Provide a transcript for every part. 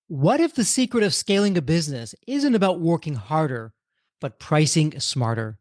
What if the secret of scaling a business isn't about working harder, but pricing smarter?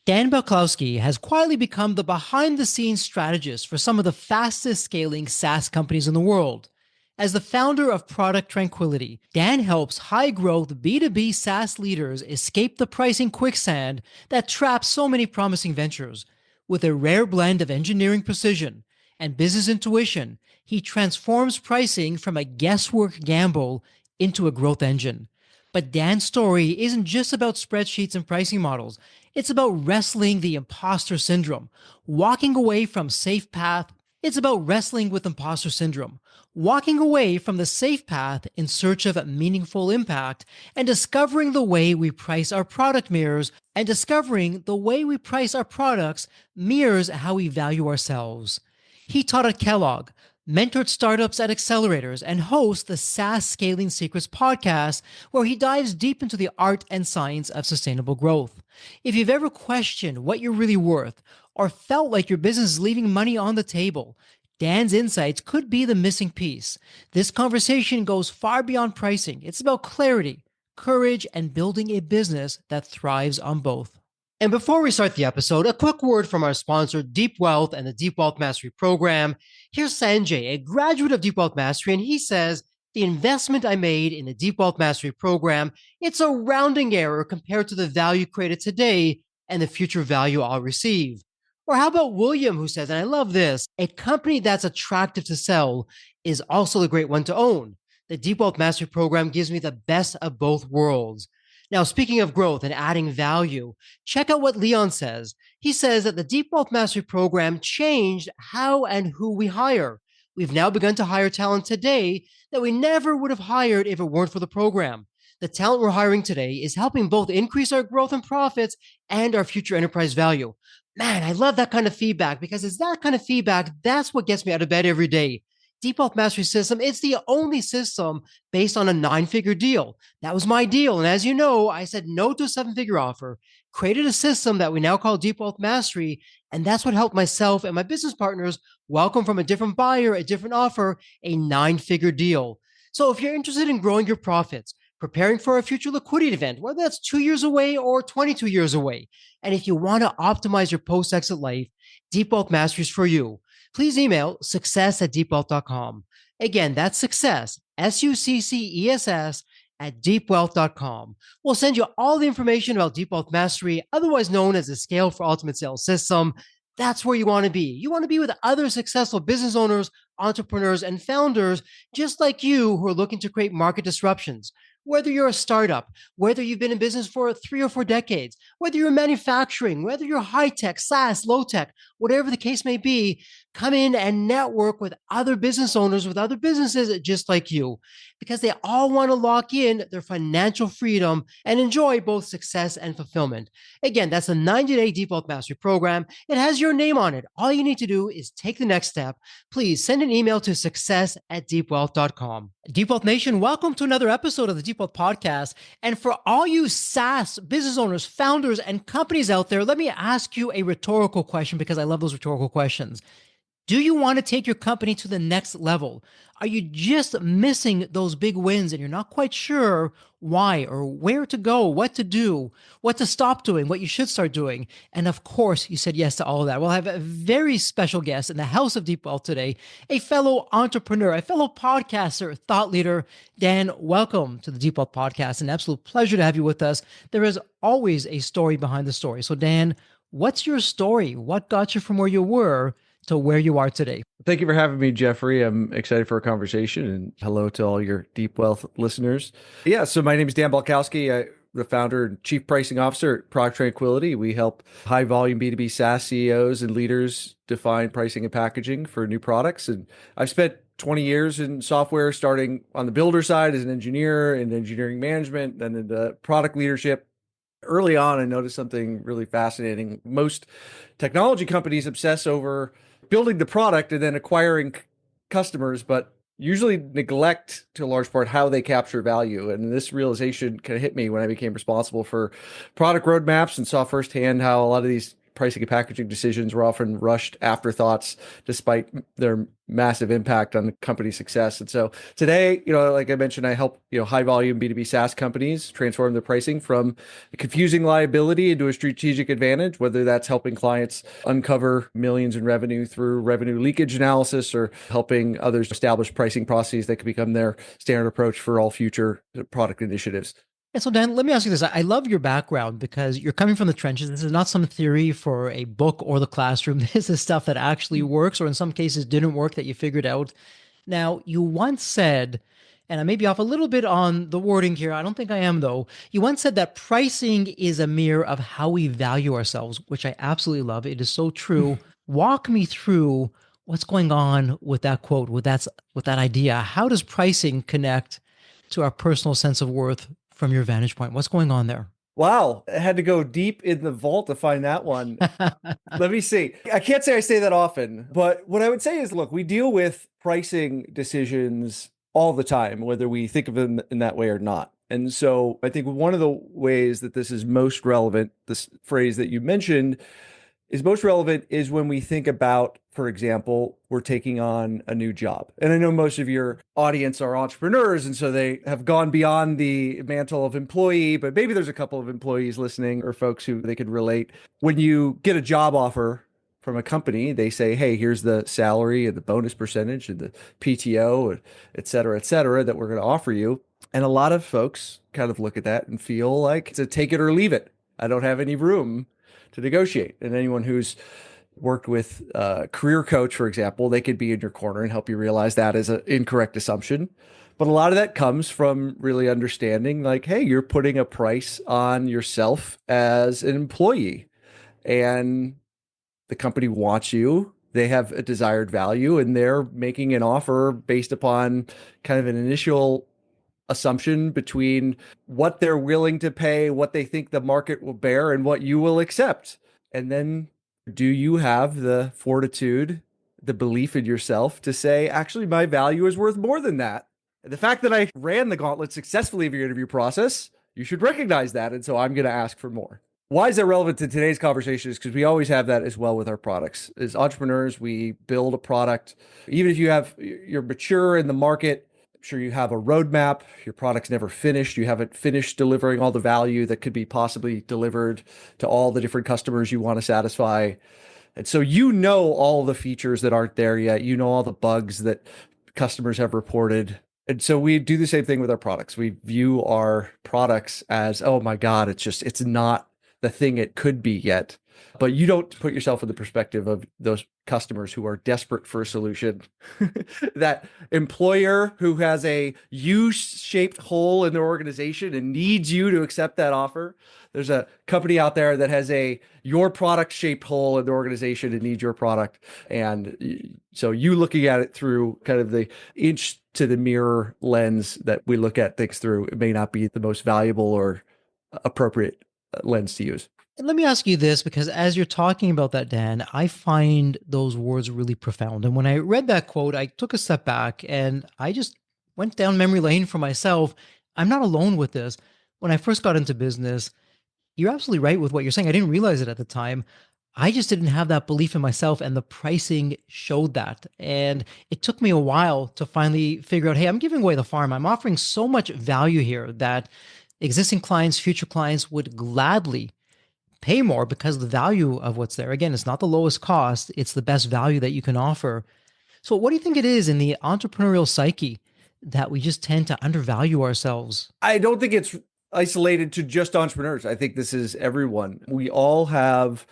Dan Balcauski has quietly become the behind the scenes strategist for some of the fastest scaling SaaS companies in the world. As the founder of Product Tranquility, Dan helps high growth B2B SaaS leaders escape the pricing quicksand that traps so many promising ventures. With a rare blend of engineering precision and business intuition, he transforms pricing from a guesswork gamble into a growth engine. But Dan's story isn't just about spreadsheets and pricing models. It's about wrestling the imposter syndrome, walking away from safe path. It's about wrestling with imposter syndrome, walking away from the safe path in search of meaningful impact, and discovering the way we price our product mirrors and discovering the way we price our products mirrors how we value ourselves. He taught at Kellogg, mentored startups at accelerators, and hosts the SaaS Scaling Secrets podcast, where he dives deep into the art and science of sustainable growth. If you've ever questioned what you're really worth or felt like your business is leaving money on the table, Dan's insights could be the missing piece. This conversation goes far beyond pricing. It's about clarity, courage, and building a business that thrives on both. And before we start the episode, a quick word from our sponsor, Deep Wealth and the Deep Wealth Mastery Program. Here's Sanjay, a graduate of Deep Wealth Mastery, and he says, the investment I made in the Deep Wealth Mastery Program, it's a rounding error compared to the value created today and the future value I'll receive. Or how about William, who says, and I love this, a company that's attractive to sell is also a great one to own. The Deep Wealth Mastery Program gives me the best of both worlds. Now, speaking of growth and adding value, check out what Leon says. He says that the Deep Wealth Mastery Program changed how and who we hire. We've now begun to hire talent today that we never would have hired if it weren't for the program. The talent we're hiring today is helping both increase our growth and profits and our future enterprise value. Man, I love that kind of feedback because it's that kind of feedback that's what gets me out of bed every day. Deep Wealth Mastery System, it's the only system based on a 9-figure deal. That was my deal. And as you know, I said no to a 7-figure offer, created a system that we now call Deep Wealth Mastery. And that's what helped myself and my business partners welcome from a different buyer, a different offer, a 9-figure deal. So if you're interested in growing your profits, preparing for a future liquidity event, whether that's 2 years away or 22 years away, and if you want to optimize your post-exit life, Deep Wealth Mastery is for you. Please email success@deepwealth.com. Again, that's success, SUCCESS at deepwealth.com. We'll send you all the information about Deep Wealth Mastery, otherwise known as the Scale for Ultimate Sales System. That's where you want to be. You want to be with other successful business owners, entrepreneurs, and founders just like you who are looking to create market disruptions. Whether you're a startup, whether you've been in business for 3 or 4 decades, whether you're manufacturing, whether you're high tech, SaaS, low tech, whatever the case may be, come in and network with other business owners, with other businesses just like you, because they all want to lock in their financial freedom and enjoy both success and fulfillment. Again, that's a 90-day Deep Wealth Mastery Program. It has your name on it. All you need to do is take the next step. Please send an email to success@deepwealth.com. Deep Wealth Nation, welcome to another episode of the Deep Wealth Podcast. And for all you SaaS business owners, founders, and companies out there, let me ask you a rhetorical question because I love those rhetorical questions. Do you want to take your company to the next level? Are you just missing those big wins and you're not quite sure why or where to go, what to do, what to stop doing, what you should start doing? And of course, you said yes to all of that. We'll have a very special guest in the House of Deep Wealth today, a fellow entrepreneur, a fellow podcaster, thought leader. Dan, welcome to the Deep Wealth Podcast. An absolute pleasure to have you with us. There is always a story behind the story. So Dan, what's your story? What got you from where you were to where you are today? Thank you for having me, Jeffrey. I'm excited for a conversation, and hello to all your Deep Wealth listeners. Yeah, so my name is Dan Balcauski. I'm the founder and chief pricing officer at Product Tranquility. We help high volume B2B SaaS CEOs and leaders define pricing and packaging for new products. And I've spent 20 years in software, starting on the builder side as an engineer in engineering management, then into product leadership. Early on, I noticed something really fascinating. Most technology companies obsess over building the product and then acquiring customers, but usually neglect to a large part how they capture value. And this realization kind of hit me when I became responsible for product roadmaps and saw firsthand how a lot of these pricing and packaging decisions were often rushed afterthoughts despite their massive impact on the company's success. And so today, like I mentioned, I help, high volume B2B SaaS companies transform their pricing from a confusing liability into a strategic advantage, whether that's helping clients uncover millions in revenue through revenue leakage analysis or helping others establish pricing processes that could become their standard approach for all future product initiatives. And so, Dan, let me ask you this. I love your background because you're coming from the trenches. This is not some theory for a book or the classroom. This is stuff that actually works, or in some cases didn't work that you figured out. Now, you once said, and I may be off a little bit on the wording here. I don't think I am, though. You once said that pricing is a mirror of how we value ourselves, which I absolutely love. It is so true. Walk me through what's going on with that quote, with that idea. How does pricing connect to our personal sense of worth from your vantage point? What's going on there? Wow, I had to go deep in the vault to find that one. Let me see. I can't say I say that often, but what I would say is, look, we deal with pricing decisions all the time, whether we think of them in that way or not. And so I think one of the ways that this is most relevant, this phrase that you mentioned, is most relevant is when we think about, for example, we're taking on a new job. And I know most of your audience are entrepreneurs, and so they have gone beyond the mantle of employee, but maybe there's a couple of employees listening or folks who they could relate. When you get a job offer from a company, they say, hey, here's the salary and the bonus percentage and the PTO, et cetera, that we're going to offer you. And a lot of folks kind of look at that and feel like it's a take it or leave it. I don't have any room to negotiate. And anyone who's worked with a career coach, for example, they could be in your corner and help you realize that is an incorrect assumption. But a lot of that comes from really understanding like, hey, you're putting a price on yourself as an employee and the company wants you. They have a desired value and they're making an offer based upon kind of an initial assumption between what they're willing to pay, what they think the market will bear, and what you will accept. And then do you have the fortitude, the belief in yourself to say, actually, my value is worth more than that? And the fact that I ran the gauntlet successfully of your interview process, you should recognize that. And so I'm going to ask for more. Why is that relevant to today's conversation? Is because we always have that as well with our products. As entrepreneurs, we build a product. Even if you're mature in the market, sure you have a roadmap, your product's never finished, you haven't finished delivering all the value that could be possibly delivered to all the different customers you want to satisfy. And so all the features that aren't there yet, all the bugs that customers have reported. And so we do the same thing with our products. We view our products as, oh my God, it's not the thing it could be yet. But you don't put yourself in the perspective of those customers who are desperate for a solution. That employer who has a U-shaped hole in their organization and needs you to accept that offer. There's a company out there that has your product shaped hole in the organization and needs your product. And so you looking at it through kind of the inch to the mirror lens that we look at things through, it may not be the most valuable or appropriate lens to use. And let me ask you this, because as you're talking about that, Dan, I find those words really profound. And when I read that quote, I took a step back and I just went down memory lane for myself. I'm not alone with this. When I first got into business, you're absolutely right with what you're saying. I didn't realize it at the time. I just didn't have that belief in myself, and the pricing showed that. And it took me a while to finally figure out, hey, I'm giving away the farm. I'm offering so much value here that existing clients, future clients would gladly pay more because the value of what's there. Again, it's not the lowest cost, it's the best value that you can offer. So, what do you think it is in the entrepreneurial psyche that we just tend to undervalue ourselves? I don't think it's isolated to just entrepreneurs. I think this is everyone. We all have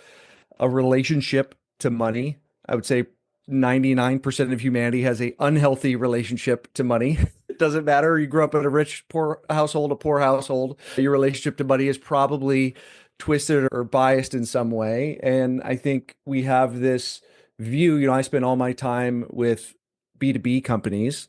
a relationship to money. I would say 99% of humanity has an unhealthy relationship to money. It doesn't matter. You grew up in a rich, poor household, a poor household. Your relationship to money is probably twisted or biased in some way. And I think we have this view, I spend all my time with B2B companies,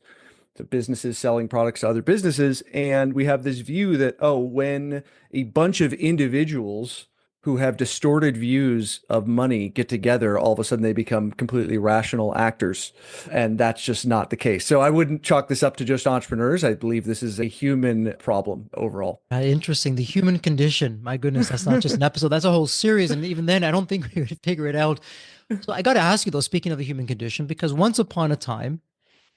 the businesses selling products to other businesses. And we have this view that, when a bunch of individuals who have distorted views of money get together, all of a sudden they become completely rational actors. And that's just not the case. So I wouldn't chalk this up to just entrepreneurs. I believe this is a human problem overall. Interesting. The human condition. My goodness, that's not just an episode, that's a whole series. And even then, I don't think we would figure it out. So I got to ask you, though, speaking of the human condition, because once upon a time,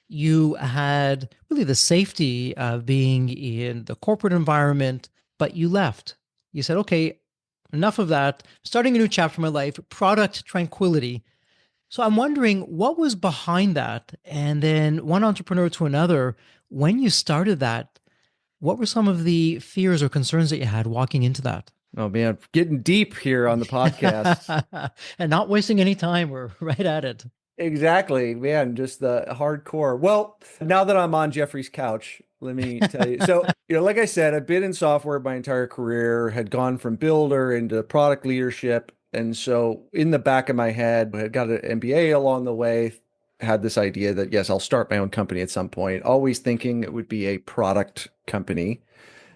you had really the safety of being in the corporate environment, but you left. You said, okay, enough of that. Starting a new chapter in my life, Product Tranquility. So I'm wondering what was behind that? And then one entrepreneur to another, when you started that, what were some of the fears or concerns that you had walking into that? Oh man, getting deep here on the podcast. And not wasting any time. We're right at it. Exactly, man, just the hardcore. Well, now that I'm on Jeffrey's couch, let me tell you. So, like I said, I've been in software my entire career, had gone from builder into product leadership. And so in the back of my head, I had got an MBA along the way, had this idea that yes, I'll start my own company at some point, always thinking it would be a product company.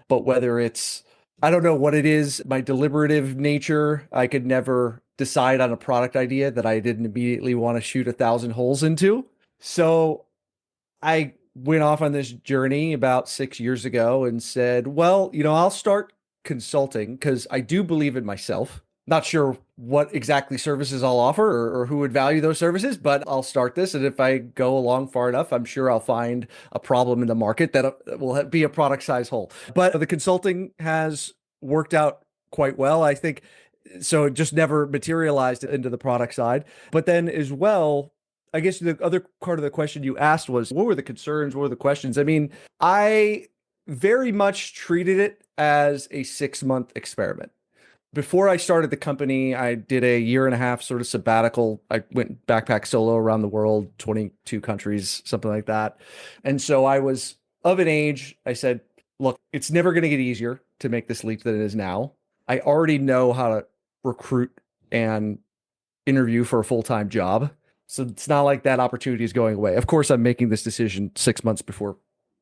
But whether it's, I don't know what it is, my deliberative nature, I could never decide on a product idea that I didn't immediately want to shoot 1,000 holes into. So I went off on this journey about 6 years ago and said, well, I'll start consulting because I do believe in myself. Not sure what exactly services I'll offer or who would value those services, but I'll start this. And if I go along far enough, I'm sure I'll find a problem in the market that will be a product size hole. But the consulting has worked out quite well, I think. So it just never materialized into the product side. But then as well, I guess the other part of the question you asked was, what were the concerns? What were the questions? I mean, I very much treated it as a 6-month experiment. Before I started the company, I did a year and a half sort of sabbatical. I went backpack solo around the world, 22 countries, something like that. And so I was of an age, I said, look, it's never going to get easier to make this leap than it is now. I already know how to recruit and interview for a full-time job. So it's not like that opportunity is going away. Of course, I'm making this decision 6 months before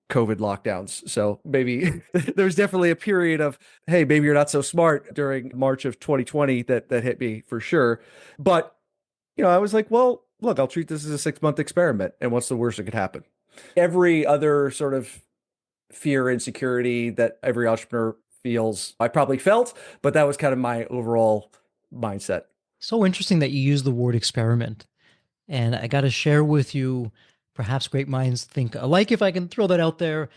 COVID lockdowns. So maybe there's definitely a period of, hey, maybe you're not so smart during March of 2020 that hit me for sure. But, I was like, well, look, I'll treat this as a 6-month experiment. And what's the worst that could happen? Every other sort of fear, insecurity that every entrepreneur feels, I probably felt, but that was kind of my overall mindset. So interesting that you use the word experiment. And I got to share with you, perhaps great minds think alike, if I can throw that out there.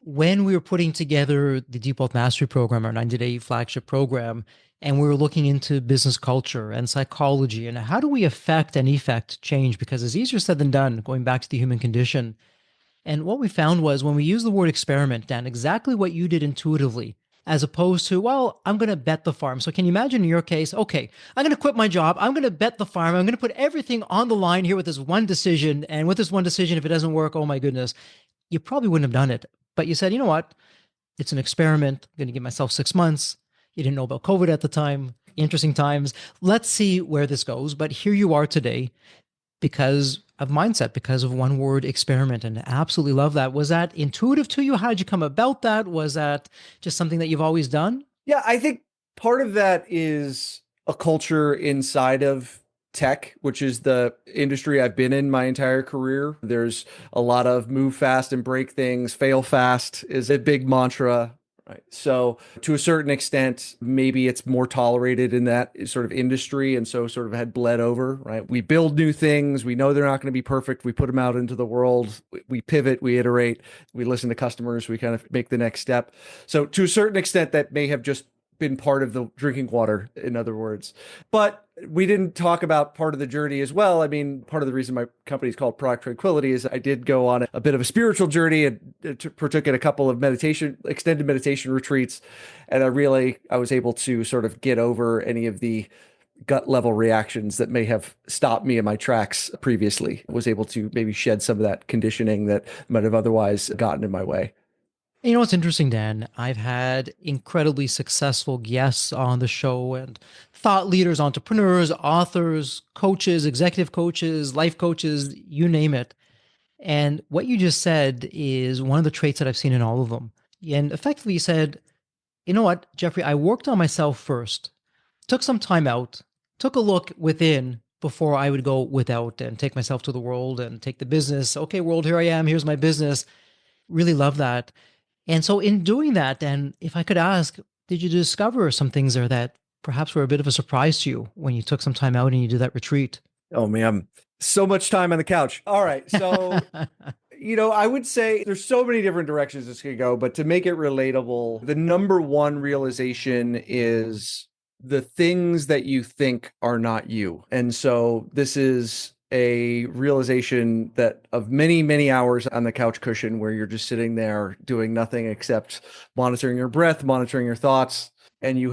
When we were putting together the Deep Wealth Mastery Program, our 90-day flagship program, and we were looking into business culture and psychology and how do we affect and effect change? Because it's easier said than done, going back to the human condition. And what we found was when we use the word experiment, Dan, exactly what you did intuitively, as opposed to, well, I'm going to bet the farm. So can you imagine in your case, okay, I'm going to quit my job. I'm going to bet the farm. I'm going to put everything on the line here with this one decision. And with this one decision, if it doesn't work, oh my goodness, you probably wouldn't have done it. But you said, you know what? It's an experiment. I'm going to give myself 6 months. You didn't know about COVID at the time. Interesting times. Let's see where this goes. But here you are today because of mindset, because of one word experiment. And absolutely love that. Was that intuitive to you? How did you come about that? Was that just something that you've always done? Yeah, I think part of that is a culture inside of tech, which is the industry I've been in my entire career. There's a lot of move fast and break things. Fail fast is a big mantra. Right. So to a certain extent, maybe it's more tolerated in that sort of industry. And so sort of had bled over, right? We build new things. We know they're not going to be perfect. We put them out into the world. We pivot, we iterate, we listen to customers, we kind of make the next step. So to a certain extent, that may have just been part of the drinking water, in other words. But we didn't talk about part of the journey as well. I mean, part of the reason my company is called Product Tranquility is I did go on a bit of a spiritual journey and partook in a couple of extended meditation retreats. And I was able to sort of get over any of the gut level reactions that may have stopped me in my tracks previously. I was able to maybe shed some of that conditioning that might have otherwise gotten in my way. You know what's interesting, Dan? I've had incredibly successful guests on the show and thought leaders, entrepreneurs, authors, coaches, executive coaches, life coaches, you name it. And what you just said is one of the traits that I've seen in all of them. And effectively, you said, you know what, Jeffrey, I worked on myself first. took some time out, took a look within before I would go without and take myself to the world and take the business. Okay, world, here I am. Here's my business. Really love that. And so, in doing that, and if I could ask, did you discover some things there that perhaps were a bit of a surprise to you when you took some time out and you did that retreat? Oh man, so much time on the couch. All right. So, I would say there's so many different directions this could go, but to make it relatable, the number one realization is the things that you think are not you. And so this is a realization that of many, many hours on the couch cushion where you're just sitting there doing nothing except monitoring your breath, monitoring your thoughts. And you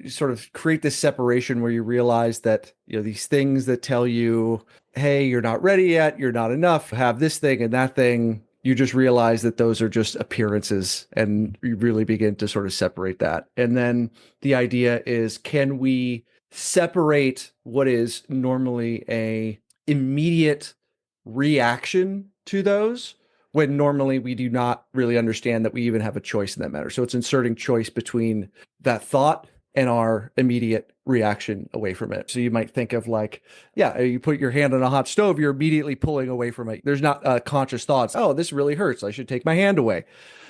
sort of create this separation where you realize that, these things that tell you, hey, you're not ready yet, you're not enough, have this thing and that thing. You just realize that those are just appearances and you really begin to sort of separate that. And then the idea is, can we separate what is normally a immediate reaction to those when normally we do not really understand that we even have a choice in that matter. So it's inserting choice between that thought and our immediate reaction away from it. So you might think of you put your hand on a hot stove, you're immediately pulling away from it. There's not a conscious thoughts, oh, this really hurts, I should take my hand away.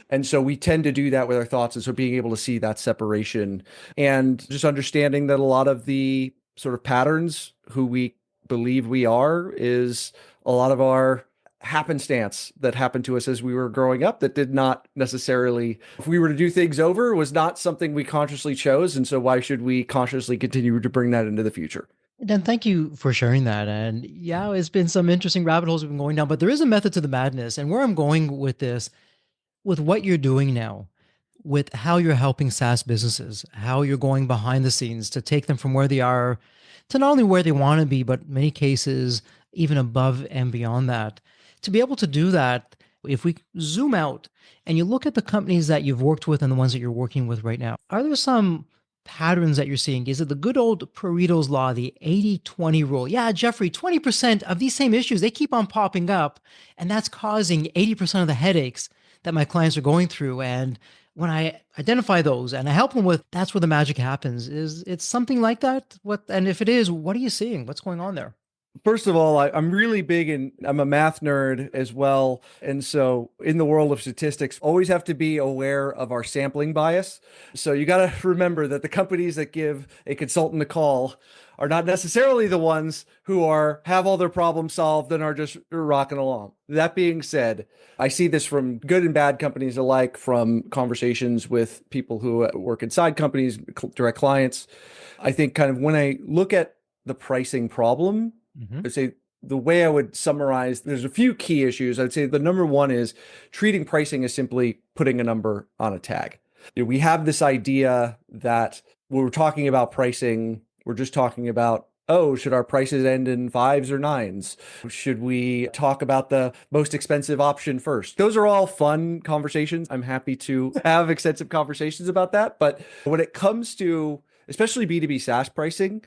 And so we tend to do that with our thoughts. And so being able to see that separation and just understanding that a lot of the sort of patterns who we believe we are is a lot of our happenstance that happened to us as we were growing up that did not necessarily, if we were to do things over, was not something we consciously chose. And so why should we consciously continue to bring that into the future? Dan, thank you for sharing that. And yeah, it's been some interesting rabbit holes we've been going down, but there is a method to the madness. And where I'm going with this, with what you're doing now, with how you're helping SaaS businesses, how you're going behind the scenes to take them from where they are to not only where they want to be, but in many cases, even above and beyond that. To be able to do that, if we zoom out and you look at the companies that you've worked with and the ones that you're working with right now, are there some patterns that you're seeing? Is it the good old Pareto's law, the 80-20 rule? Yeah, Jeffrey, 20% of these same issues, they keep on popping up, and that's causing 80% of the headaches that my clients are going through. And when I identify those and I help them with, that's where the magic happens. Is it something like that? And if it is, what are you seeing? What's going on there? First of all, I'm really big and I'm a math nerd as well. And so in the world of statistics, always have to be aware of our sampling bias. So you got to remember that the companies that give a consultant a call are not necessarily the ones who have all their problems solved and are just rocking along. That being said, I see this from good and bad companies alike, from conversations with people who work inside companies, direct clients. I think kind of when I look at the pricing problem, I'd say the way I would summarize, there's a few key issues. I'd say the number one is treating pricing as simply putting a number on a tag. We have this idea that when we're talking about pricing, we're just talking about, oh, should our prices end in 5s or 9s? Should we talk about the most expensive option first? Those are all fun conversations. I'm happy to have extensive conversations about that. But when it comes to especially B2B SaaS pricing,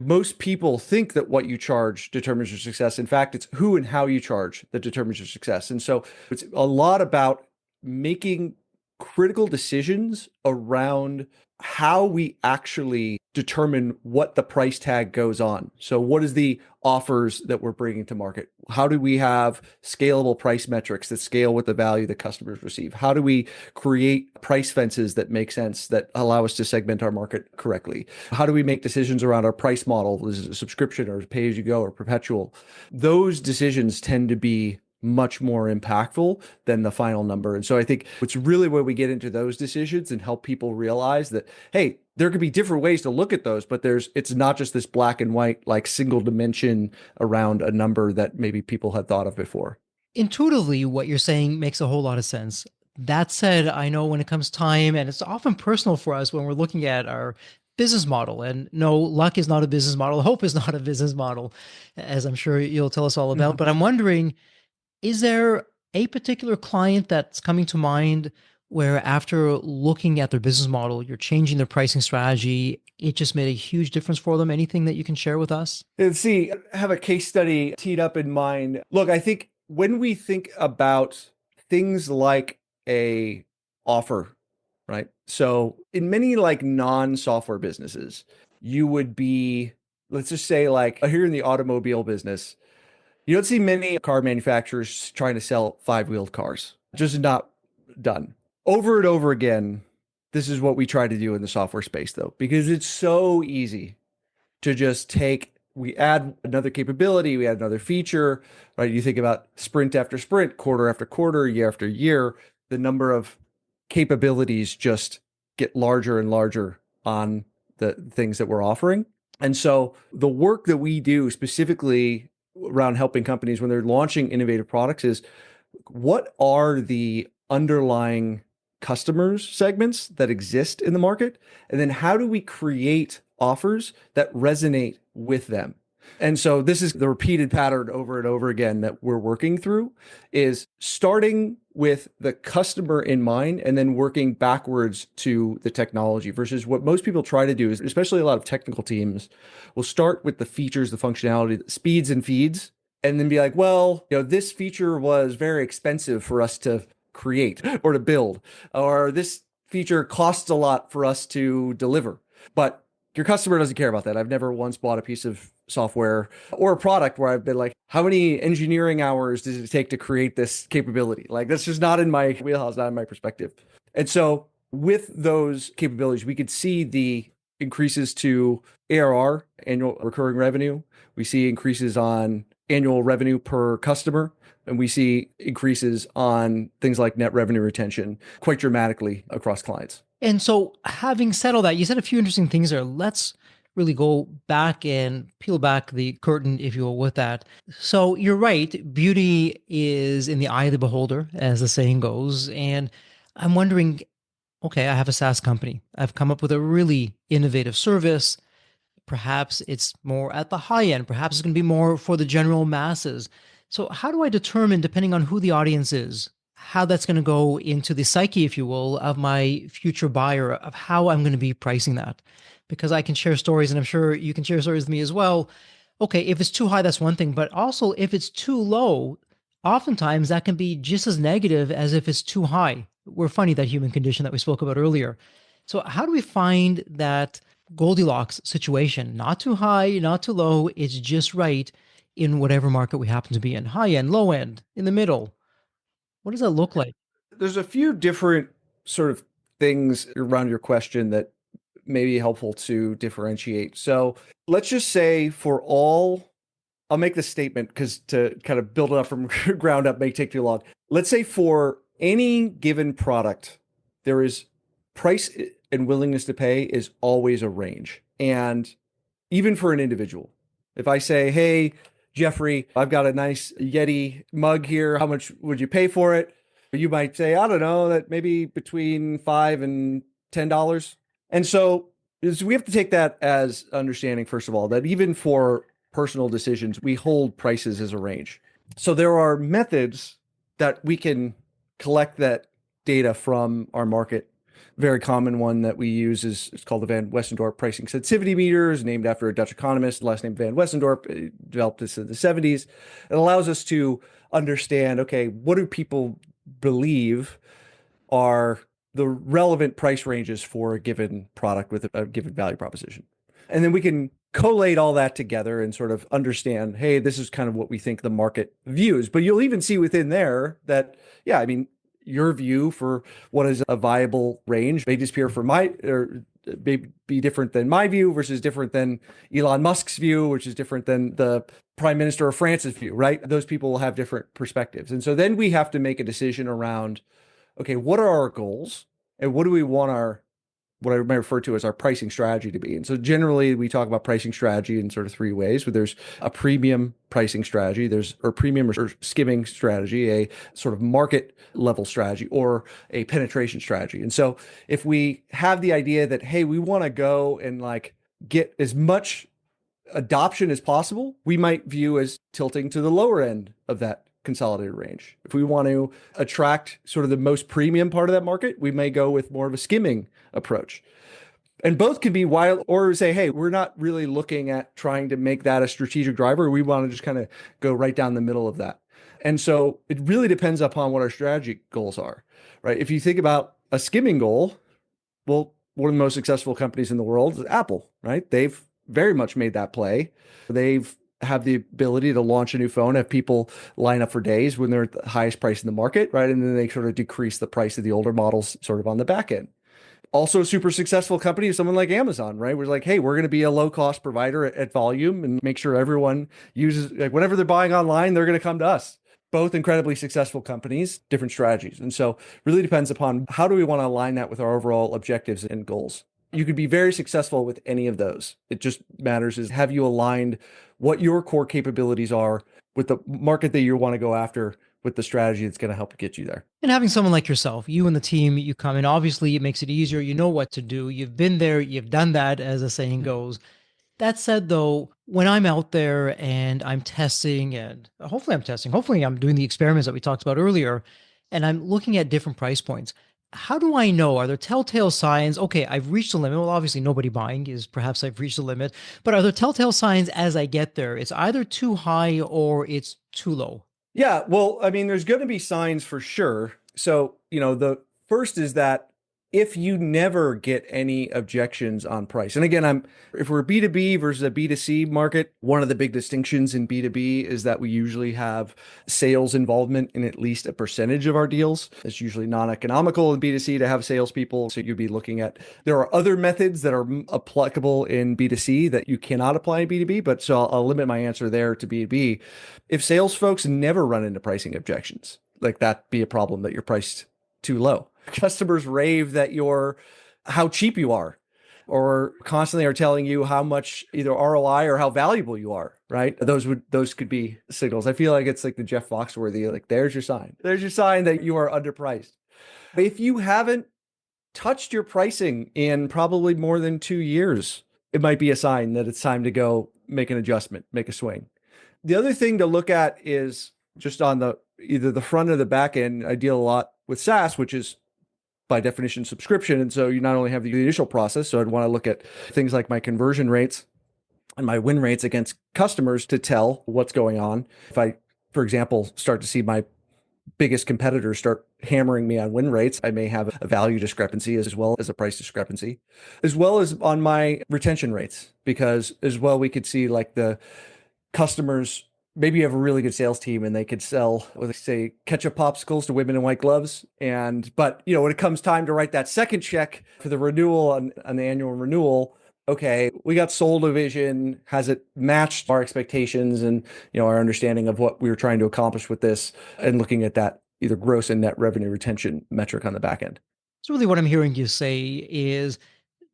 most people think that what you charge determines your success. In fact, it's who and how you charge that determines your success. And so it's a lot about making critical decisions around how we actually determine what the price tag goes on. So what is the offers that we're bringing to market? How do we have scalable price metrics that scale with the value that customers receive? How do we create price fences that make sense, that allow us to segment our market correctly? How do we make decisions around our price model? Is it a subscription or pay as you go or perpetual? Those decisions tend to be much more impactful than the final number. And so I think it's really where we get into those decisions and help people realize that, hey, there could be different ways to look at those, but it's not just this black and white, like single dimension around a number that maybe people had thought of before. Intuitively, what you're saying makes a whole lot of sense. That said, I know when it comes time, and it's often personal for us when we're looking at our business model. And no, luck is not a business model. Hope is not a business model, as I'm sure you'll tell us all about. But I'm wondering, is there a particular client that's coming to mind where after looking at their business model, you're changing their pricing strategy, it just made a huge difference for them? Anything that you can share with us? Let's see, I have a case study teed up in mind. Look, I think when we think about things like a offer, right? So in many like non-software businesses, you would be, let's just say like here in the automobile business, you don't see many car manufacturers trying to sell five-wheeled cars. Just not done. Over and over again, this is what we try to do in the software space though, because it's so easy to just take, we add another capability, we add another feature, right? You think about sprint after sprint, quarter after quarter, year after year, the number of capabilities just get larger and larger on the things that we're offering. And so the work that we do specifically around helping companies when they're launching innovative products is what are the underlying customers segments that exist in the market? And then how do we create offers that resonate with them? And so this is the repeated pattern over and over again that we're working through is starting with the customer in mind and then working backwards to the technology versus what most people try to do is, especially a lot of technical teams, will start with the features, the functionality, the speeds and feeds, and then be like, well, this feature was very expensive for us to create or to build, or this feature costs a lot for us to deliver. But your customer doesn't care about that. I've never once bought a piece of software or a product where I've been like, how many engineering hours does it take to create this capability? Like, that's just not in my wheelhouse, not in my perspective. And so with those capabilities, we could see the increases to ARR, annual recurring revenue. We see increases on annual revenue per customer, and we see increases on things like net revenue retention quite dramatically across clients. And so, having said all that, you said a few interesting things there. Let's really go back and peel back the curtain, if you will, with that. So, you're right. Beauty is in the eye of the beholder, as the saying goes. And I'm wondering, okay, I have a SaaS company. I've come up with a really innovative service. Perhaps it's more at the high end. Perhaps it's going to be more for the general masses. So, how do I determine, depending on who the audience is, how that's going to go into the psyche, if you will, of my future buyer, of how I'm going to be pricing that? Because I can share stories, and I'm sure you can share stories with me as well. Okay, if it's too high, that's one thing. But also, if it's too low, oftentimes that can be just as negative as if it's too high. We're funny, that human condition that we spoke about earlier. So, how do we find that Goldilocks situation? Not too high, not too low. It's just right in whatever market we happen to be in. High end, low end, in the middle. What does that look like? There's a few different sort of things around your question that may be helpful to differentiate. So let's just say for all, I'll make this statement because to kind of build it up from ground up may take too long. Let's say for any given product, there is price and willingness to pay is always a range. And even for an individual, if I say, hey, Jeffrey, I've got a nice Yeti mug here. How much would you pay for it? You might say, I don't know, that maybe between $5 and $10. And so we have to take that as understanding, first of all, that even for personal decisions, we hold prices as a range. So there are methods that we can collect that data from our market. Very common one that we use is it's called the Van Westendorp pricing sensitivity meters, named after a Dutch economist, last name Van Westendorp, developed this in the 70s. It allows us to understand, okay, what do people believe are the relevant price ranges for a given product with a given value proposition. And then we can collate all that together and sort of understand, hey, this is kind of what we think the market views. But you'll even see within there that, yeah, I mean, your view for what is a viable range may disappear for or may be different than my view versus different than Elon Musk's view, which is different than the Prime Minister of France's view, right? Those people will have different perspectives. And so then we have to make a decision around, okay, what are our goals and what do we want what I might refer to as our pricing strategy to be? And so generally we talk about pricing strategy in sort of three ways, where there's a premium pricing strategy, there's a premium or skimming strategy, a sort of market level strategy, or a penetration strategy. And so if we have the idea that, hey, we want to go and like get as much adoption as possible, we might view as tilting to the lower end of that consolidated range. If we want to attract sort of the most premium part of that market, we may go with more of a skimming approach. And both can be wild, or say, hey, we're not really looking at trying to make that a strategic driver. We want to just kind of go right down the middle of that. And so it really depends upon what our strategy goals are, right? If you think about a skimming goal, Well, one of the most successful companies in the world is Apple, right? They've very much made that play. They've have the ability to launch a new phone, have people line up for days when they're at the highest price in the market, right? And then they sort of decrease the price of the older models sort of on the back end. Also, a super successful company is someone like Amazon, right? We're like, hey, we're going to be a low cost provider at volume and make sure everyone uses like whatever they're buying online, they're going to come to us. Both incredibly successful companies, different strategies. And so really depends upon how do we want to align that with our overall objectives and goals. You could be very successful with any of those. It just matters is have you aligned what your core capabilities are with the market that you want to go after with the strategy that's going to help get you there. And having someone like yourself, you and the team, you come in, obviously it makes it easier. You know what to do. You've been there, you've done that, as the saying goes. That said, though, when I'm out there and I'm testing, and hopefully I'm doing the experiments that we talked about earlier, and I'm looking at different price points. How do I know? Are there telltale signs? Okay, I've reached the limit. Well, obviously, nobody buying is perhaps I've reached the limit, but are there telltale signs as I get there? It's either too high or it's too low. Yeah, well, I mean, there's going to be signs for sure. So, the first is that if you never get any objections on price, and again, if we're B2B versus a B2C market, one of the big distinctions in B2B is that we usually have sales involvement in at least a percentage of our deals. It's usually non-economical in B2C to have salespeople. So you'd be looking at, there are other methods that are applicable in B2C that you cannot apply in B2B, but so I'll limit my answer there to B2B. If sales folks never run into pricing objections, like that be a problem that you're priced too low. Customers rave that how cheap you are, or constantly are telling you how much either ROI or how valuable you are, right? Those could be signals. I feel like it's like the Jeff Foxworthy, like there's your sign. There's your sign that you are underpriced. If you haven't touched your pricing in probably more than 2 years, it might be a sign that it's time to go make an adjustment, make a swing. The other thing to look at is just on either the front or the back end. I deal a lot with SaaS, which is by definition subscription. And so you not only have the initial process, so I'd want to look at things like my conversion rates and my win rates against customers to tell what's going on. If I, for example, start to see my biggest competitors start hammering me on win rates, I may have a value discrepancy as well as a price discrepancy, as well as on my retention rates, because as well, we could see like the customers, maybe you have a really good sales team and they could sell, let's say, ketchup popsicles to women in white gloves. But when it comes time to write that second check for the renewal on the annual renewal, okay, we got sold a vision. Has it matched our expectations and, our understanding of what we were trying to accomplish with this, and looking at that either gross and net revenue retention metric on the back end. So really what I'm hearing you say is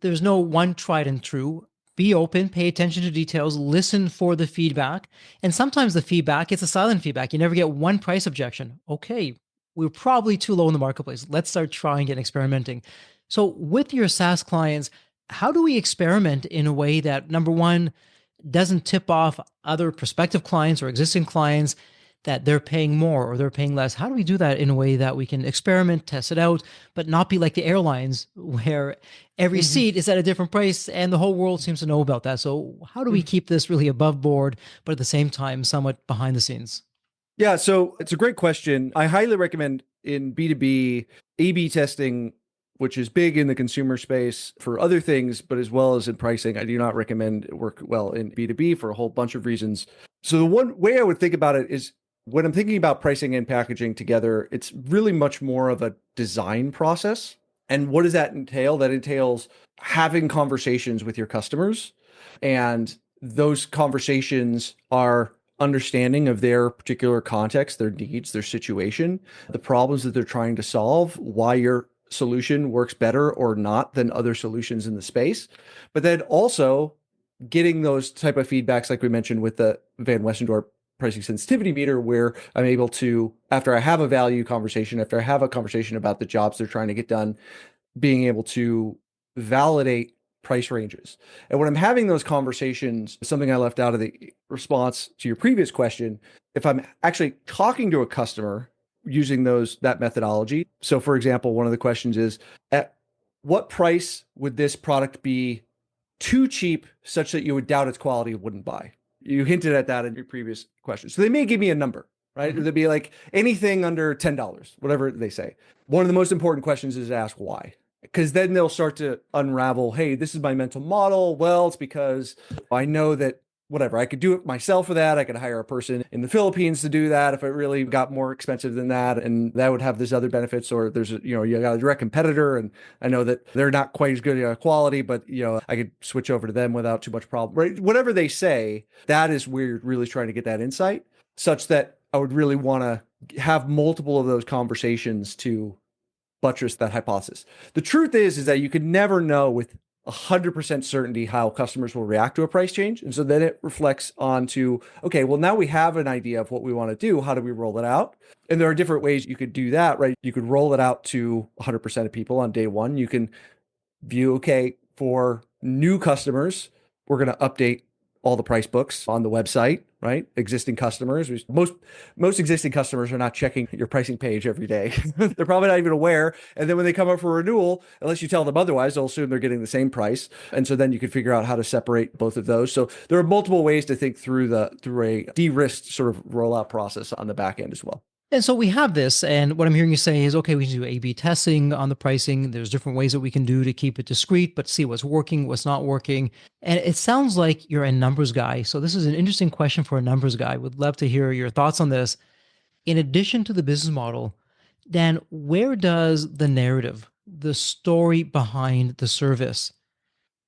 there's no one tried and true. Be open, pay attention to details, listen for the feedback. And sometimes the feedback, it's a silent feedback. You never get one price objection. Okay, we're probably too low in the marketplace. Let's start trying and experimenting. So with your SaaS clients, how do we experiment in a way that, number one, doesn't tip off other prospective clients or existing clients that they're paying more or they're paying less? How do we do that in a way that we can experiment, test it out, but not be like the airlines where every seat is at a different price and the whole world seems to know about that? So how do we keep this really above board, but at the same time, somewhat behind the scenes? Yeah, so it's a great question. I highly recommend in B2B A/B testing, which is big in the consumer space for other things, but as well as in pricing. I do not recommend it work well in B2B for a whole bunch of reasons. So the one way I would think about it is when I'm thinking about pricing and packaging together, it's really much more of a design process. And what does that entail? That entails having conversations with your customers. And those conversations are understanding of their particular context, their needs, their situation, the problems that they're trying to solve, why your solution works better or not than other solutions in the space. But then also getting those type of feedbacks, like we mentioned with the Van Westendorp pricing sensitivity meter, where I'm able to, after I have a value conversation, after I have a conversation about the jobs they're trying to get done, being able to validate price ranges. And when I'm having those conversations, something I left out of the response to your previous question, if I'm actually talking to a customer using that methodology. So for example, one of the questions is, at what price would this product be too cheap such that you would doubt its quality and wouldn't buy? You hinted at that in your previous question. So they may give me a number, right? They'd be like anything under $10, whatever they say. One of the most important questions is to ask why. because then they'll start to unravel, hey, this is my mental model. Well, it's because I know that whatever, I could do it myself for that. I could hire a person in the Philippines to do that if it really got more expensive than that. And that would have this other benefits. Or there's, you got a direct competitor and I know that they're not quite as good at quality, but I could switch over to them without too much problem. Right? Whatever they say, that is where you're really trying to get that insight, such that I would really want to have multiple of those conversations to buttress that hypothesis. The truth is that you can never know with 100% certainty how customers will react to a price change. And so then it reflects onto, okay, well, now we have an idea of what we want to do. How do we roll it out? And there are different ways you could do that, right? You could roll it out to 100% of people on day one. You can view, okay, for new customers, we're going to update all the price books on the website, right? Existing customers, most existing customers are not checking your pricing page every day. They're probably not even aware. And then when they come up for renewal, unless you tell them otherwise, they'll assume they're getting the same price. And so then you can figure out how to separate both of those. So there are multiple ways to think through a de-risked sort of rollout process on the back end as well. And so we have this, and what I'm hearing you say is, okay, we can do A/B testing on the pricing. There's different ways that we can do to keep it discreet, but see what's working, what's not working. And it sounds like you're a numbers guy. So this is an interesting question for a numbers guy. Would love to hear your thoughts on this. In addition to the business model, Dan, where does the narrative, the story behind the service,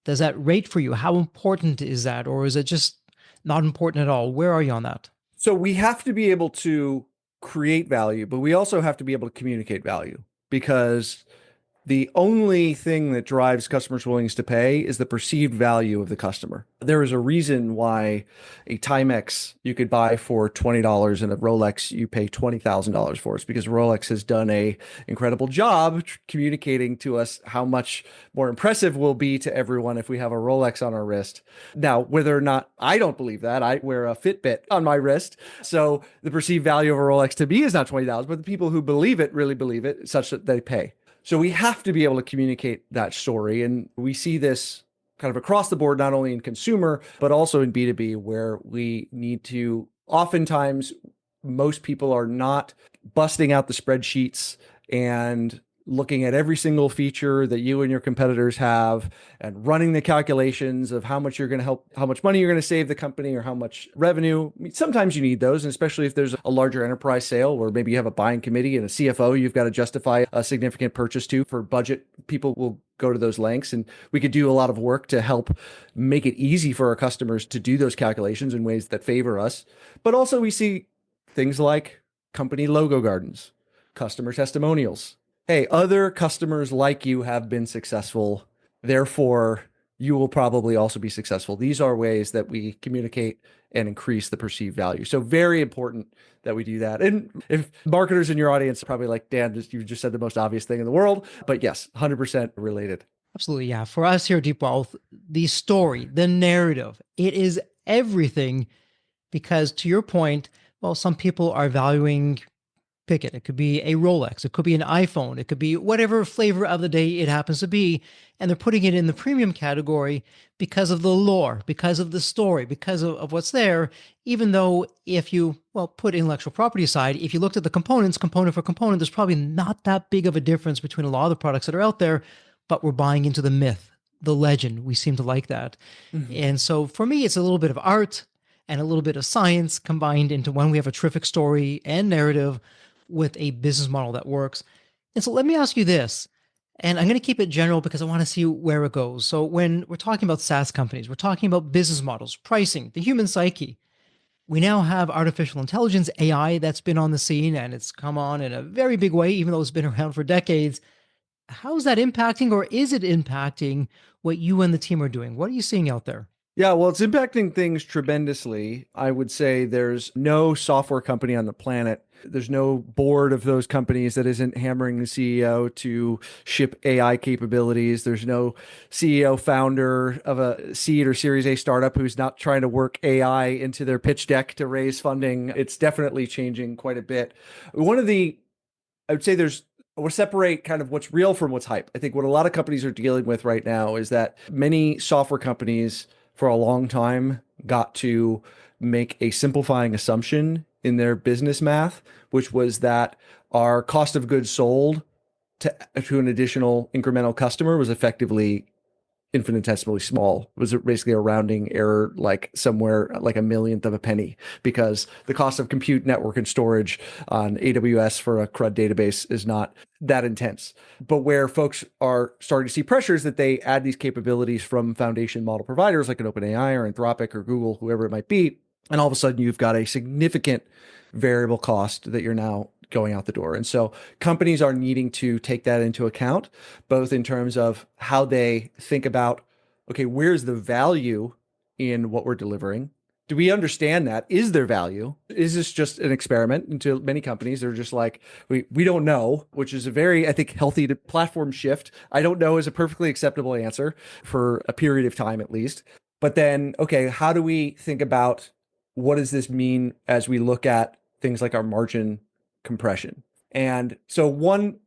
does that rate for you? How important is that? Or is it just not important at all? Where are you on that? So we have to be able to create value, but we also have to be able to communicate value because the only thing that drives customers' willingness to pay is the perceived value of the customer. There is a reason why a Timex you could buy for $20 and a Rolex you pay $20,000 for. It's because Rolex has done a incredible job communicating to us how much more impressive we'll be to everyone if we have a Rolex on our wrist. Now, whether or not I don't believe that, I wear a Fitbit on my wrist. So the perceived value of a Rolex to me is not $20, but the people who believe it really believe it such that they pay. So we have to be able to communicate that story. And we see this kind of across the board, not only in consumer, but also in B2B, where we need to oftentimes, most people are not busting out the spreadsheets and looking at every single feature that you and your competitors have and running the calculations of how much you're going to help, how much money you're going to save the company or how much revenue. I mean, sometimes you need those, and especially if there's a larger enterprise sale where maybe you have a buying committee and a CFO you've got to justify a significant purchase to for budget. People will go to those lengths, and we could do a lot of work to help make it easy for our customers to do those calculations in ways that favor us. But also we see things like company logo gardens, customer testimonials. Hey, other customers like you have been successful. Therefore, you will probably also be successful. These are ways that we communicate and increase the perceived value. So very important that we do that. And if marketers in your audience are probably like, Dan, you just said the most obvious thing in the world, but yes, 100% related. Absolutely. Yeah. For us here at Deep Wealth, the story, the narrative, it is everything because to your point, well, some people are valuing, pick it. It could be a Rolex. It could be an iPhone. It could be whatever flavor of the day it happens to be. And they're putting it in the premium category because of the lore, because of the story, because of what's there. Even though if you, well, put intellectual property aside, if you looked at the components, component for component, there's probably not that big of a difference between a lot of the products that are out there, but we're buying into the myth, the legend. We seem to like that. Mm-hmm. And so for me, it's a little bit of art and a little bit of science combined into when we have a terrific story and narrative with a business model that works. And so let me ask you this, and I'm going to keep it general because I want to see where it goes. So when we're talking about SaaS companies, we're talking about business models, pricing, the human psyche. We now have artificial intelligence, AI, that's been on the scene and it's come on in a very big way, even though it's been around for decades. How's that impacting, or is it impacting what you and the team are doing? What are you seeing out there? Yeah, well, it's impacting things tremendously. I would say there's no software company on the planet. There's no board of those companies that isn't hammering the CEO to ship AI capabilities. There's no CEO founder of a seed or Series A startup who's not trying to work AI into their pitch deck to raise funding. It's definitely changing quite a bit. I would say we'll separate kind of what's real from what's hype. I think what a lot of companies are dealing with right now is that many software companies for a long time got to make a simplifying assumption in their business math, which was that our cost of goods sold to an additional incremental customer was effectively infinitesimally small. It was basically a rounding error, like somewhere like a millionth of a penny, because the cost of compute, network, and storage on AWS for a CRUD database is not that intense. But where folks are starting to see pressures that they add these capabilities from foundation model providers like an OpenAI or Anthropic or Google, whoever it might be, and all of a sudden you've got a significant variable cost that you're now going out the door. And so companies are needing to take that into account, both in terms of how they think about, okay, where's the value in what we're delivering? Do we understand that? Is there value? Is this just an experiment? And to many companies, they're just like, we don't know, which is a very, I think, healthy platform shift. I don't know is a perfectly acceptable answer for a period of time at least. But then, okay, how do we think about what does this mean as we look at things like our margin compression? And so one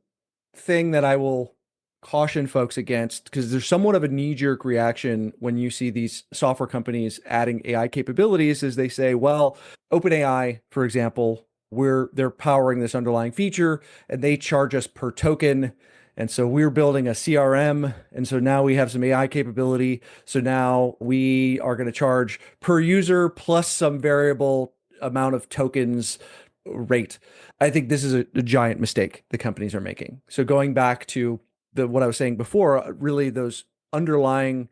thing that I will caution folks against, because there's somewhat of a knee-jerk reaction when you see these software companies adding AI capabilities, is they say, well, OpenAI, for example, they're powering this underlying feature and they charge us per token. And so we're building a CRM. And so now we have some AI capability. So now we are going to charge per user plus some variable amount of tokens rate. I think this is a giant mistake the companies are making. So going back to what I was saying before, really those underlying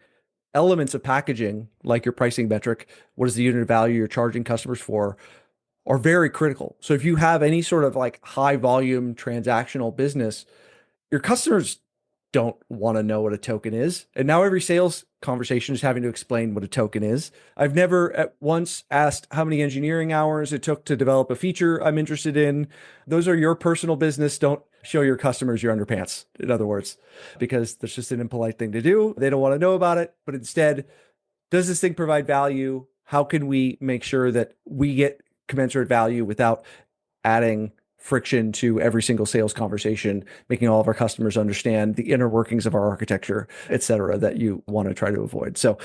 elements of packaging, like your pricing metric, what is the unit of value you're charging customers for, are very critical. So if you have any sort of like high volume transactional business, your customers don't want to know what a token is. And now every sales conversation is having to explain what a token is. I've never at once asked how many engineering hours it took to develop a feature I'm interested in. Those are your personal business. Don't show your customers your underpants, in other words, because that's just an impolite thing to do. They don't want to know about it. But instead, does this thing provide value? How can we make sure that we get commensurate value without adding friction to every single sales conversation, making all of our customers understand the inner workings of our architecture, et cetera, that you want to try to avoid. So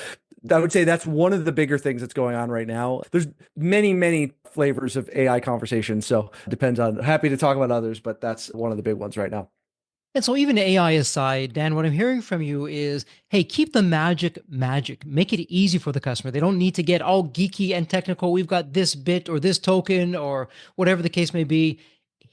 I would say that's one of the bigger things that's going on right now. There's many, many flavors of AI conversations. So it depends on, happy to talk about others, but that's one of the big ones right now. And so even AI aside, Dan, what I'm hearing from you is, hey, keep the magic magic. Make it easy for the customer. They don't need to get all geeky and technical. We've got this bit or this token or whatever the case may be.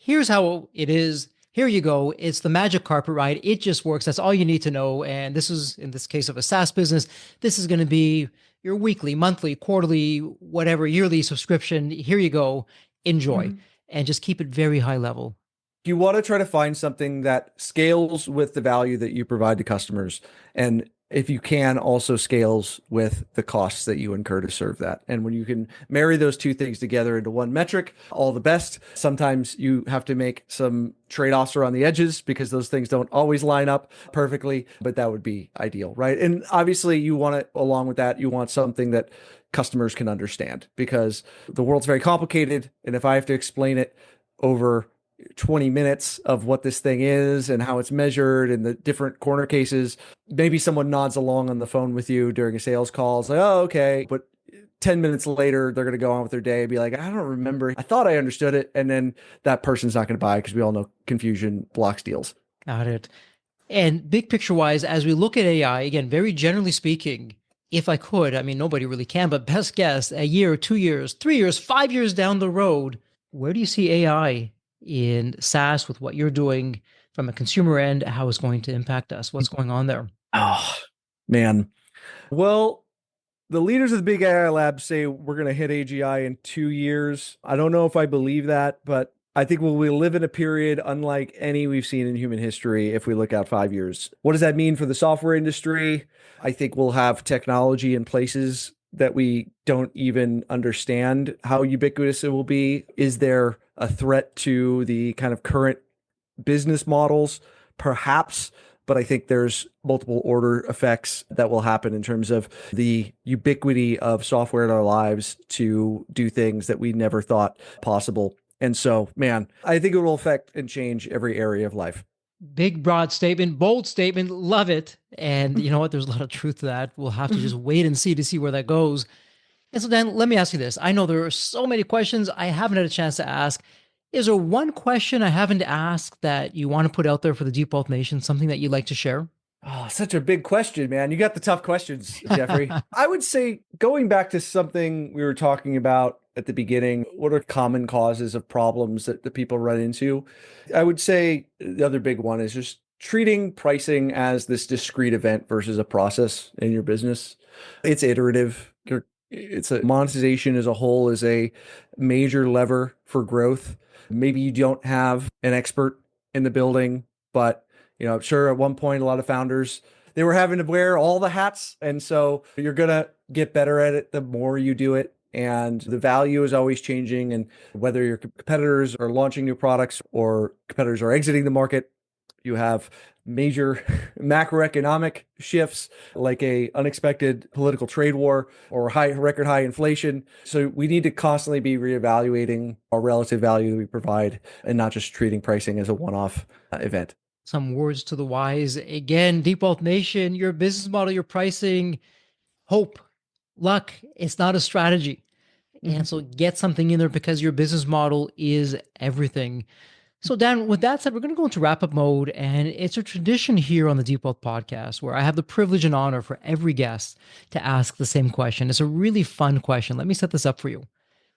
Here's how it is. Here you go. It's the magic carpet ride. It just works. That's all you need to know. And this is, in this case of a SaaS business, this is going to be your weekly, monthly, quarterly, whatever, yearly subscription. Here you go. Enjoy. And just keep it very high level. You want to try to find something that scales with the value that you provide to customers. And if you can, also scales with the costs that you incur to serve that. And when you can marry those two things together into one metric, all the best. Sometimes you have to make some trade-offs around the edges because those things don't always line up perfectly, but that would be ideal, right? And obviously you want it, along with that, you want something that customers can understand, because the world's very complicated. And if I have to explain it over 20 minutes of what this thing is and how it's measured and the different corner cases, maybe someone nods along on the phone with you during a sales call. It's like, oh, okay. But 10 minutes later, they're going to go on with their day and be like, I don't remember. I thought I understood it. And then that person's not going to buy because we all know confusion blocks deals. Got it. And big picture wise, as we look at AI, again, very generally speaking, if I could, I mean, nobody really can, but best guess, a year, 2 years, 3 years, 5 years down the road, where do you see AI in SaaS with what you're doing from a consumer end, how it's going to impact us? What's going on there? Oh, man. Well, the leaders of the big AI labs say we're going to hit AGI in 2 years. I don't know if I believe that, but I think we'll live in a period unlike any we've seen in human history if we look out 5 years. What does that mean for the software industry? I think we'll have technology in places that we don't even understand how ubiquitous it will be. Is there a threat to the kind of current business models? Perhaps, but I think there's multiple order effects that will happen in terms of the ubiquity of software in our lives to do things that we never thought possible. And so, man, I think it will affect and change every area of life. Big, broad statement, bold statement. Love it. And you know what? There's a lot of truth to that. We'll have to just wait and see where that goes. And so, Dan, let me ask you this. I know there are so many questions I haven't had a chance to ask. Is there one question I haven't asked that you want to put out there for the Deep Wealth Nation, something that you'd like to share? Oh, such a big question, man. You got the tough questions, Jeffrey. I would say going back to something we were talking about at the beginning, what are common causes of problems that the people run into? I would say the other big one is just treating pricing as this discrete event versus a process in your business. It's iterative. It's a monetization as a whole is a major lever for growth. Maybe you don't have an expert in the building, but sure, at one point, a lot of founders, they were having to wear all the hats. And so you're going to get better at it the more you do it. And the value is always changing. And whether your competitors are launching new products or competitors are exiting the market, you have major macroeconomic shifts like a unexpected political trade war or record high inflation. So we need to constantly be reevaluating our relative value that we provide and not just treating pricing as a one-off event. Some words to the wise. Again, Deep Wealth Nation, your business model, your pricing, hope, luck, it's not a strategy. And so get something in there because your business model is everything. So, Dan, with that said, we're going to go into wrap up mode. And it's a tradition here on the Deep Wealth podcast where I have the privilege and honor for every guest to ask the same question. It's a really fun question. Let me set this up for you.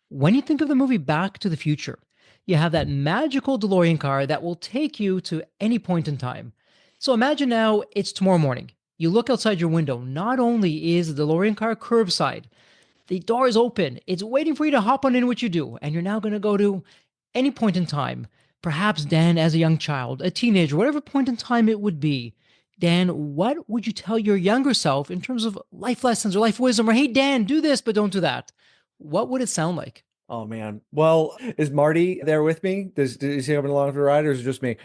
When you think of the movie Back to the Future, you have that magical DeLorean car that will take you to any point in time. So imagine now it's tomorrow morning. You look outside your window. Not only is the DeLorean car curbside, the door is open. It's waiting for you to hop on in what you do. And you're now going to go to any point in time. Perhaps, Dan, as a young child, a teenager, whatever point in time it would be. Dan, what would you tell your younger self in terms of life lessons or life wisdom? Or, hey, Dan, do this, but don't do that. What would it sound like? Oh man. Well, is Marty there with me? Is he coming along for the ride or is it just me?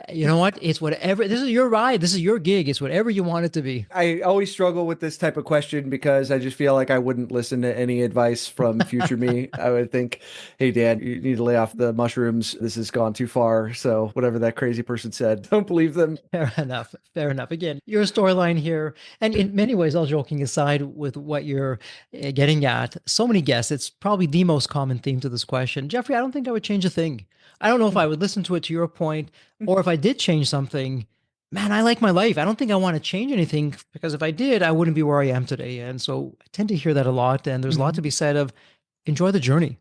You know what? It's whatever. This is your ride. This is your gig. It's whatever you want it to be. I always struggle with this type of question because I just feel like I wouldn't listen to any advice from future me. I would think, hey, Dad, you need to lay off the mushrooms. This has gone too far. So, whatever that crazy person said, don't believe them. Fair enough. Fair enough. Again, your storyline here. And in many ways, all joking aside with what you're getting at, so many guests, it's probably the most common theme to this question. Jeffrey, I don't think I would change a thing. I don't know if I would listen to it to your point, or if I did change something, man, I like my life. I don't think I want to change anything because if I did, I wouldn't be where I am today. And so I tend to hear that a lot. And there's a lot to be said of enjoy the journey,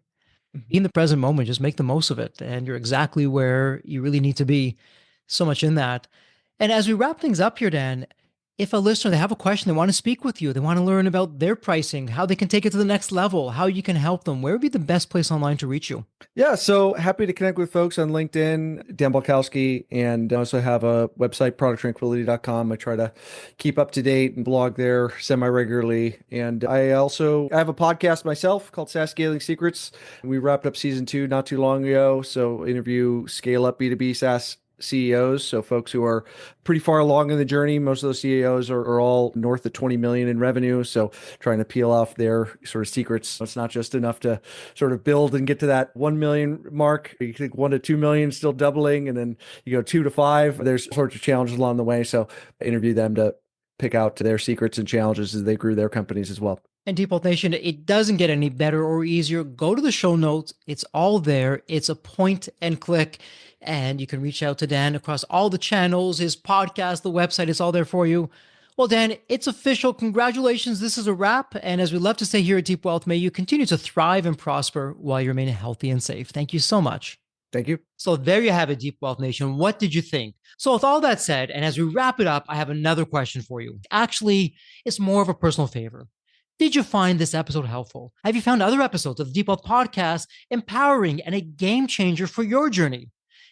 be in the present moment, just make the most of it. And you're exactly where you really need to be. So much in that. And as we wrap things up here, Dan, if a listener, they have a question, they want to speak with you, they want to learn about their pricing, how they can take it to the next level, how you can help them, where would be the best place online to reach you? Yeah, so happy to connect with folks on LinkedIn, Dan Balcauski, and I also have a website, producttranquility.com. I try to keep up to date and blog there semi-regularly. And I have a podcast myself called SaaS Scaling Secrets. We wrapped up season 2 not too long ago. So interview scale up B2B SaaS CEOs, so folks who are pretty far along in the journey. Most of those CEOs are all north of 20 million in revenue. So trying to peel off their sort of secrets. It's not just enough to sort of build and get to that 1 million mark. You think 1 to 2 million still doubling, and then you go 2 to 5. There's sorts of challenges along the way. So I interview them to pick out their secrets and challenges as they grew their companies as well. And Deep Wealth Nation, it doesn't get any better or easier. Go to the show notes. It's all there. It's a point and click. And you can reach out to Dan across all the channels, his podcast, the website, it's all there for you. Well, Dan, it's official. Congratulations. This is a wrap. And as we love to say here at Deep Wealth, may you continue to thrive and prosper while you remain healthy and safe. Thank you so much. Thank you. So there you have it, Deep Wealth Nation. What did you think? So with all that said, and as we wrap it up, I have another question for you. Actually, it's more of a personal favor. Did you find this episode helpful? Have you found other episodes of the Deep Wealth Podcast empowering and a game changer for your journey?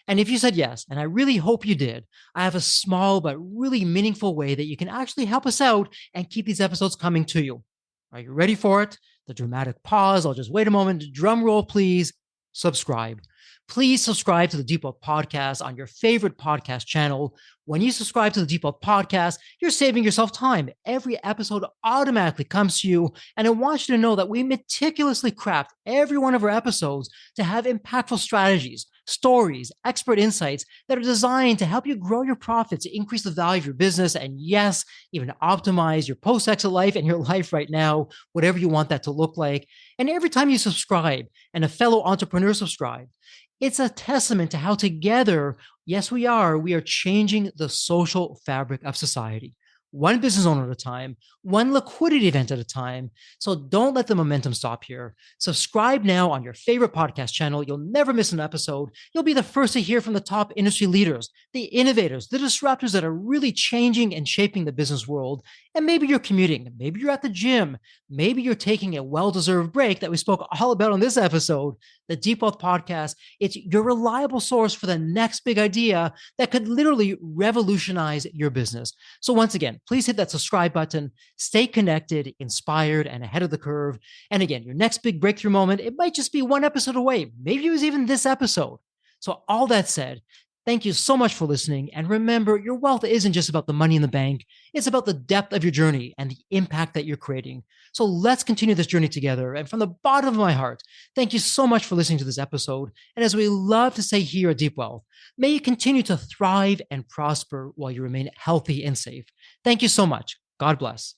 And if you said yes, and I really hope you did, I have a small but really meaningful way that you can actually help us out and keep these episodes coming to you. Are you ready for it? The dramatic pause. I'll just wait a moment. Drum roll, please. Subscribe. Please subscribe to the Deep Wealth Podcast on your favorite podcast channel. When you subscribe to the Deep Wealth Podcast, you're saving yourself time. Every episode automatically comes to you. And I want you to know that we meticulously craft every one of our episodes to have impactful strategies, stories, expert insights that are designed to help you grow your profits, increase the value of your business, and yes, even optimize your post-exit life and your life right now, whatever you want that to look like. And every time you subscribe and a fellow entrepreneur subscribe, It's a testament to how together, yes, we are changing the social fabric of society. One business owner at a time, one liquidity event at a time. So don't let the momentum stop here. Subscribe now on your favorite podcast channel. You'll never miss an episode. You'll be the first to hear from the top industry leaders, the innovators, the disruptors that are really changing and shaping the business world. And maybe you're commuting, maybe you're at the gym, maybe you're taking a well-deserved break that we spoke all about on this episode. The Deep Wealth Podcast, it's your reliable source for the next big idea that could literally revolutionize your business. So once again, please hit that subscribe button, stay connected, inspired, and ahead of the curve. And again, your next big breakthrough moment, it might just be one episode away. Maybe it was even this episode. So all that said, thank you so much for listening. And remember, your wealth isn't just about the money in the bank. It's about the depth of your journey and the impact that you're creating. So let's continue this journey together. And from the bottom of my heart, thank you so much for listening to this episode. And as we love to say here at Deep Wealth, may you continue to thrive and prosper while you remain healthy and safe. Thank you so much. God bless.